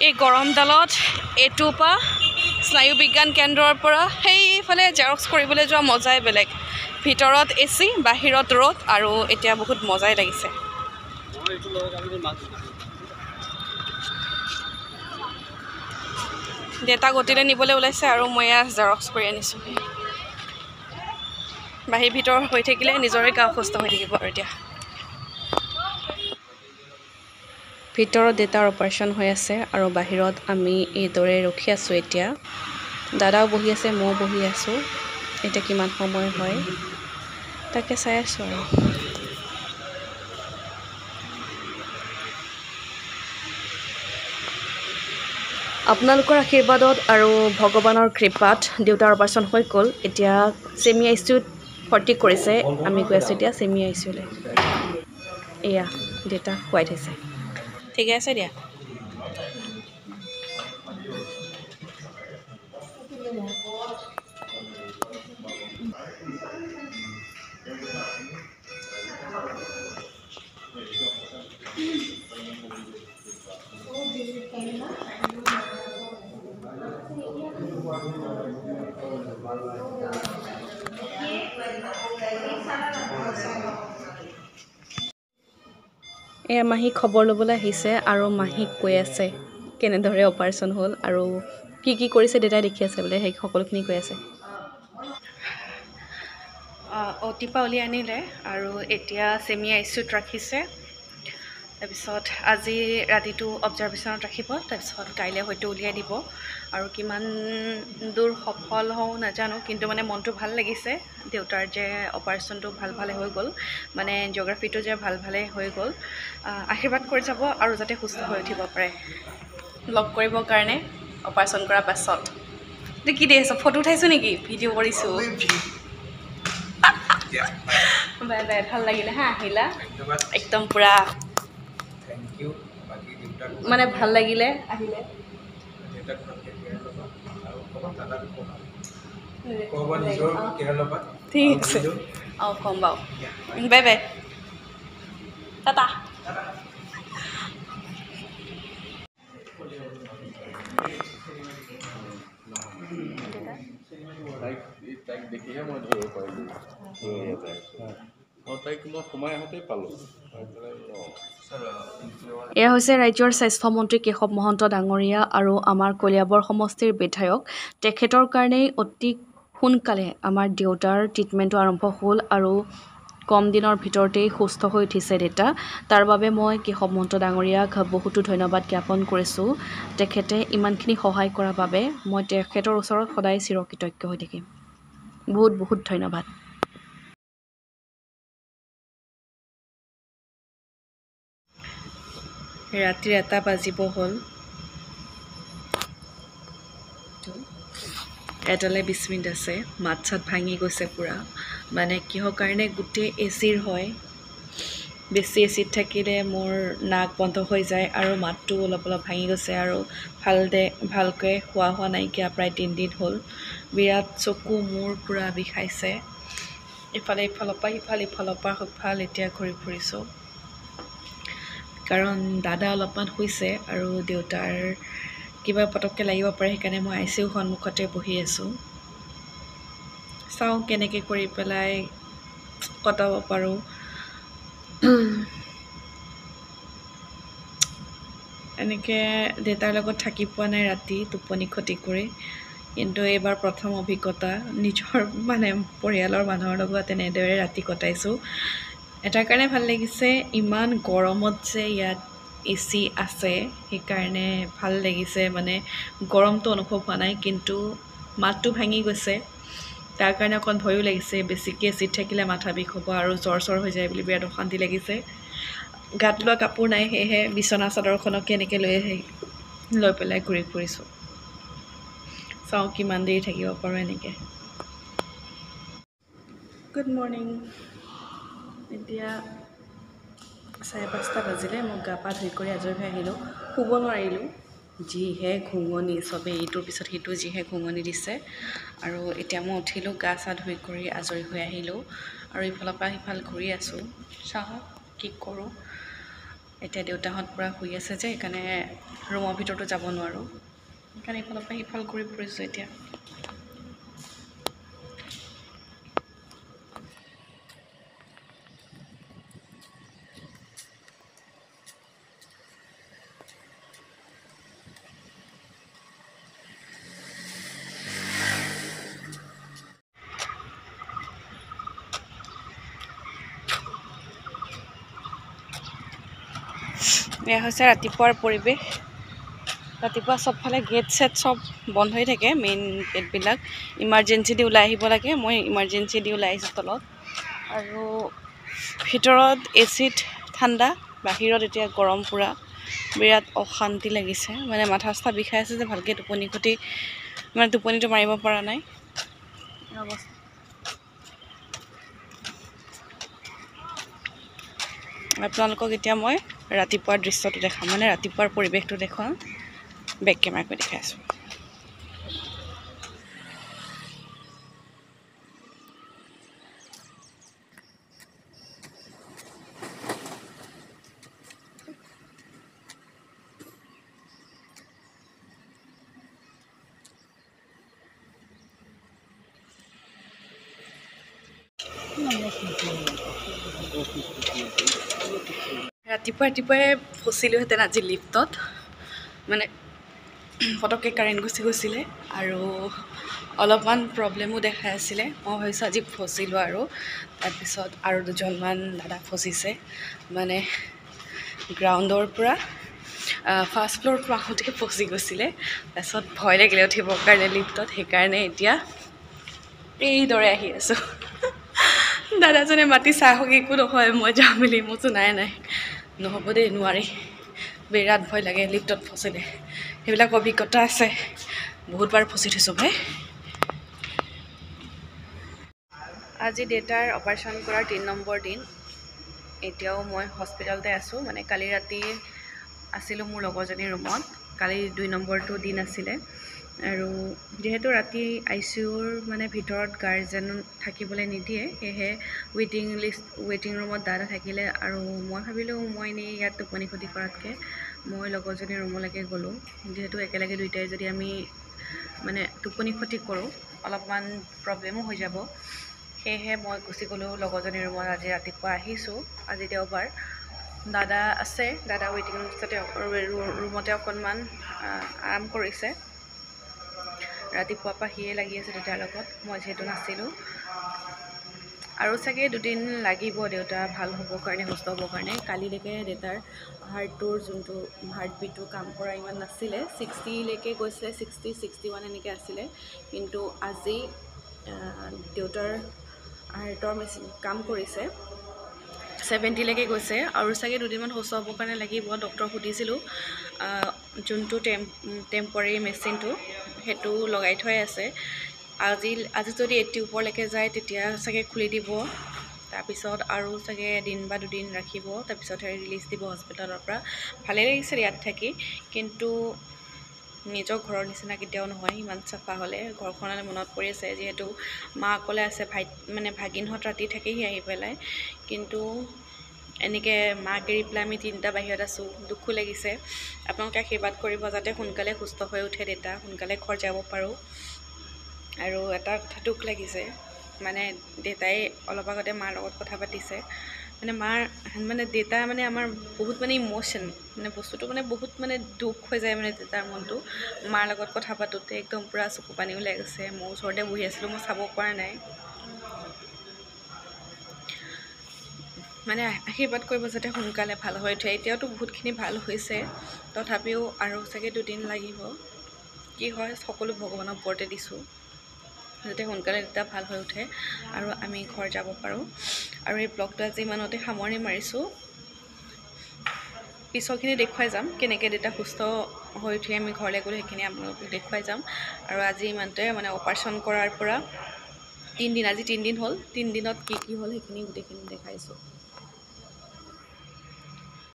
এই গৰমডালত এইটোৰ পৰা স্নায়ু বিজ্ঞান কেন্দ্ৰৰ পৰা সেইফালে জেৰক্স কৰিবলৈ যোৱা মজাই বেলেগ ভিতৰত এচি বাহিৰত ৰ'দ আৰু এতিয়া বহুত মজাই লাগিছে ডেটা গতিলে নিবলৈ ওলাইছে আৰু মই ইয়াত জেৰক্স কৰি আনিছোঁ বাহিৰ ভিতৰ হৈ থাকিলে নিজৰে গা অসুস্থ হৈ থাকিব আৰু এতিয়া ভিতৰত ডেটাৰ অপাৰেশ্যন হৈ আছে আৰু বাহিৰত আমি এইদৰে ৰখি আছোঁ এতিয়া দাদাও বহি আছে ময়ো বহি আছোঁ এতিয়া কিমান সময় হয় তাকে চাই আছোঁ আৰু আপোনালোকৰ আশীৰ্বাদত আৰু ভগৱানৰ কৃপাত দেউতাৰ অপাৰেশ্যন হৈ গ'ল এতিয়া ছেমি আইচিউত ভৰ্তি কৰিছে আমি গৈ আছোঁ এতিয়া ছেমি আইচিউলৈ এয়া দেউতা শুৱাই থৈছে ঠিকে আছে দিয়া এয়া মাহী খবৰ ল'বলৈ আহিছে আৰু মাহীক কৈ আছে কেনেদৰে অপাৰেশ্যন হ'ল আৰু কি কৰিছে দেউতাই দেখি আছে বোলে সেই সকলোখিনি কৈ আছে অতিপা উলিয়াই আনিলে আৰু এতিয়া ছেমি আইচিউত ৰাখিছে তাৰপিছত আজি ৰাতিটো অবজাৰ্ভেশ্যনত ৰাখিব তাৰপিছত কাইলৈ হয়তো উলিয়াই দিব আৰু কিমান দূৰ সফল হওঁ নাজানো কিন্তু মানে মনটো ভাল লাগিছে দেউতাৰ যে অপাৰেশ্যনটো ভালে হৈ গ'ল মানে জিঅ'গ্ৰাফিটো যে ভালে হৈ গ'ল আশীৰ্বাদ কৰি যাব আৰু যাতে সুস্থ হৈ উঠিব পাৰে লগ কৰিবৰ কাৰণে অপাৰেশ্যন কৰাৰ পাছত কি দেখিছ ফটো উঠাইছোঁ নেকি ভিডিঅ' কৰিছোঁ বাই বাই ভাল লাগিলে হা আহিলা একদম পুৰা মানে ভাল লাগিলে আহিলে ঠিক আছে অঁ কম বাৰু বাই বাই টাটা তাইক দেখিহে মই ধৰিব পাৰিলোঁ তাইক মই সোমাই আহোঁতেই পালোঁ এয়া হৈছে ৰাজ্যৰ স্বাস্থ্যমন্ত্ৰী কেশৱ মহন্ত ডাঙৰীয়া আৰু আমাৰ কলিয়াবৰ সমষ্টিৰ বিধায়ক তেখেতৰ কাৰণেই অতি সোনকালে আমাৰ দেউতাৰ ট্ৰিটমেণ্টটো আৰম্ভ হ'ল আৰু কম দিনৰ ভিতৰতেই সুস্থ হৈ উঠিছে দেউতা তাৰ বাবে মই কেশৱ মহন্ত ডাঙৰীয়াক বহুতো ধন্যবাদ জ্ঞাপন কৰিছোঁ তেখেতে ইমানখিনি সহায় কৰাৰ বাবে মই তেখেতৰ ওচৰত সদায় চিৰকৃতজ্ঞ হৈ থাকিম বহুত বহুত ধন্যবাদ ৰাতিৰ 1টা বাজিব হ'ল 1:20 আছে মাত চাত ভাঙি গৈছে পূৰা মানে কিহৰ কাৰণে গোটেই এচিৰ হয় বেছি এচিড থাকিলে মোৰ নাক বন্ধ হৈ যায় আৰু মাতটো অলপ ভাঙি গৈছে আৰু ভালকৈ হোৱা নাইকিয়া প্ৰায় 3 দিন হ'ল বিৰাট চকু মূৰ পূৰা বিষাইছে ইফালৰ পৰা সিফাল এতিয়া ঘূৰি ফুৰিছোঁ কাৰণ দাদা অলপমান শুইছে আৰু দেউতাৰ কিবা পটককৈ লাগিব পাৰে সেইকাৰণে মই আইচিইউ সন্মুখতে বহি আছোঁ চাওঁ কেনেকৈ কৰি পেলাই কটাব পাৰোঁ এনেকৈ দেউতাৰ লগত থাকি পোৱা নাই ৰাতি টোপনি ক্ষতি কৰি কিন্তু এইবাৰ প্ৰথম অভিজ্ঞতা নিজৰ মানে পৰিয়ালৰ মানুহৰ লগত এনেদৰে ৰাতি কটাইছোঁ এটাৰ কাৰণে ভাল লাগিছে ইমান গৰমত যে ইয়াত এচি আছে সেইকাৰণে ভাল লাগিছে মানে গৰমটো অনুভৱ হোৱা নাই কিন্তু মাতটো ভাঙি গৈছে তাৰ কাৰণে অকণ ভয়ো লাগিছে বেছিকৈ এচিড থাকিলে মাথা বিষ হ'ব আৰু জ্বৰ হৈ যায় বুলি বিৰাট অশান্তি লাগিছে গাত লোৱা কাপোৰ নাই সেয়েহে বিচনা চাদৰখনকে এনেকৈ লৈ পেলাই ঘূৰি ফুৰিছোঁ চাওঁ কিমান দেৰি থাকিব পাৰোঁ এনেকৈ গুড মৰ্ণিং এতিয়া 5:30 বাজিলে মই গা পা ধুই কৰি আজৰি হৈ আহিলোঁ শুব নোৱাৰিলোঁ যিহে ঘুমনি চবেই ইটোৰ পিছত সিটো যিহে ঘুমনি দিছে আৰু এতিয়া মই উঠিলোঁ গা চা ধুই কৰি আজৰি হৈ আহিলোঁ আৰু ইফালৰ পৰা সিফাল ঘূৰি আছোঁ চাওঁ কি কৰোঁ এতিয়া দেউতাহঁত পূৰা শুই আছে যে সেইকাৰণে ৰুমৰ ভিতৰতো যাব নোৱাৰোঁ, সেইকাৰণে ইফালৰ পৰা সিফাল কৰি ফুৰিছোঁ এতিয়া। এয়া হৈছে ৰাতিপুৱাৰ পৰিৱেশ। ৰাতিপুৱা চবফালে গেট ছেট চব বন্ধ হৈ থাকে, মেইন গেটবিলাক। ইমাৰ্জেঞ্চি দি ওলাই আহিব লাগে, মই ইমাৰ্জেঞ্চি দি ওলাই আহিছোঁ তলত। আৰু ভিতৰত এচিত ঠাণ্ডা, বাহিৰত এতিয়া গৰম পূৰা। বিৰাট অশান্তি লাগিছে, মানে মাথা চাথা বিষাই আছে যে ভালকৈ টোপনিটো মাৰিব পৰা নাই অৱস্থা। আপোনালোকক এতিয়া মই ৰাতিপুৱাৰ দৃশ্যটো দেখাম, মানে ৰাতিপুৱাৰ পৰিৱেশটো দেখুৱাম। বেক কেমেৰা কৰি দেখাই আছোঁ। ৰাতিপুৱাই ফচিলোহেঁতেন আজি লিফ্টত, মানে পটককৈ কাৰেণ্ট গুচি গৈছিলে আৰু অলপমান প্ৰব্লেমো দেখাই আছিলে। মই ভাবিছোঁ আজি ফচিলোঁ আৰু তাৰপিছত আৰু দুজনমান দাদা ফচিছে, মানে গ্ৰাউণ্ডৰ পৰা ফাৰ্ষ্ট ফ্ল'ৰটো আহোঁতে ফচি গৈছিলে। তাৰপিছত ভয় লাগিলে উঠিবৰ কাৰণে লিফ্টত, সেইকাৰণে এতিয়া এইদৰে আহি আছোঁ। দাদাজনে মাতি চাহক একো নহয় মই যাম বুলি, মই কৈছোঁ নাই নহ'ব দেই, নোৱাৰি, বিৰাট ভয় লাগে লিফ্টত ফচিলে। সেইবিলাক অভিজ্ঞতা আছে, বহুতবাৰ ফচি থৈছোঁ ভাই। আজি দেউতাৰ অপাৰেশ্যন কৰাৰ 3 নম্বৰ দিন। এতিয়াও মই হস্পিটেলতে আছোঁ, মানে কালি ৰাতি আছিলোঁ মোৰ লগৰজনীৰ ৰুমত। কালি 2 নম্বৰটো দিন আছিলে, আৰু যিহেতু ৰাতি ICUৰ মানে ভিতৰত গাৰ্জেন থাকিবলৈ নিদিয়ে, সেয়েহে ৱেইটিং ৰুমত দাদা থাকিলে। আৰু মই ভাবিলোঁ মই এনেই ইয়াত টোপনি ক্ষতি কৰাতকৈ মই লগৰজনীৰ ৰুমলৈকে গ'লোঁ, যিহেতু একেলগে দুয়োটাই যদি আমি মানে টোপনি ক্ষতি কৰোঁ অলপমান প্ৰব্লেমো হৈ যাব। সেয়েহে মই গুচি গ'লোঁ লগৰজনীৰ ৰুমত। আজি ৰাতিপুৱা আহিছোঁ, আজি দেওবাৰ। দাদা আছে, দাদা ৱেইটিং ৰুমতে অকণমান আৰাম কৰিছে। ৰাতিপুৱাৰ পৰা সিয়ে লাগি আছে দেউতাৰ লগত, মই যিহেতু নাছিলোঁ। আৰু চাগে 2 দিন লাগিব দেউতা ভাল হ'বৰ কাৰণে, সুস্থ হ'বৰ কাৰণে। কালিলৈকে দেউতাৰ হাৰ্টটোৰ যোনটো হাৰ্টবিটটো কাম কৰা ইমান নাছিলে, 60লৈকে গৈছিলে, 60-61 এনেকৈ আছিলে। কিন্তু আজি দেউতাৰ হাৰ্টৰ মেচিন কাম কৰিছে, 70লৈকে গৈছে। আৰু চাগে 2 দিনমান সুস্থ হ'বৰ কাৰণে লাগিব। ডক্টৰক সুধিছিলোঁ, যোনটো টেম্পৰাৰী মেচিনটো সেইটো লগাই থোৱাই আছে। আজি যদি 80 ওপৰলৈকে যায় তেতিয়া চাগে খুলি দিব। তাৰপিছত আৰু চাগে 1 বা 2 দিন ৰাখিব, তাৰপিছতহে ৰিলিজ দিব হস্পিটেলৰ পৰা। ভালেই লাগিছিল ইয়াত থাকি, কিন্তু নিজৰ ঘৰৰ নিচিনা কেতিয়াও নহয়। ইমান চাফা হ'লে ঘৰখনলৈ মনত পৰি আছে, যিহেতু মা অকলে আছে, ভাগিনহঁত ৰাতি থাকেহি আহি পেলাই। কিন্তু এনেকৈ মাক এৰি পেলাই আমি 3টা বাহিৰত আছোঁ, দুখো লাগিছে। আপোনালোকে আশীৰ্বাদ কৰিব যাতে সোনকালে সুস্থ হৈ উঠে দেউতা, সোনকালে ঘৰ যাব পাৰোঁ। আৰু এটা কথা দুখ লাগিছে, মানে দেউতাই অলপ আগতে মাৰ লগত কথা পাতিছে, মানে দেউতা মানে আমাৰ বহুত মানে ইম'শ্যন, মানে বস্তুটো মানে বহুত মানে দুখ হৈ যায় মানে দেউতাৰ মনটো। মাৰ লগত কথা পাতোঁতে একদম পূৰা চকু পানী ওলাই গৈছে। মই ওচৰতে বহি আছিলোঁ, মই চাব পৰা নাই। মানে আশীৰ্বাদ কৰিব যাতে সোনকালে ভাল হৈ উঠে। এতিয়াওতো বহুতখিনি ভাল হৈছে, তথাপিও আৰু চাগে 2 দিন লাগিব। কি হয় সকলো ভগৱানৰ ওপৰতে দিছোঁ, যাতে সোনকালে দেউতা ভাল হৈ উঠে আৰু আমি ঘৰ যাব পাৰোঁ। আৰু এই ব্লগটো আজি ইমানতে সামৰণি মাৰিছোঁ। পিছৰখিনি দেখুৱাই যাম, কেনেকৈ দেউতা সুস্থ হৈ উঠি আমি ঘৰলৈ গ'লোঁ সেইখিনি আপোনালোকক দেখুৱাই যাম। আৰু আজি ইমানতে, মানে অপাৰেশ্যন কৰাৰ পৰা 3 দিন, আজি 3 দিন হ'ল। 3 দিনত কি হ'ল সেইখিনি গোটেইখিনি দেখাইছোঁ।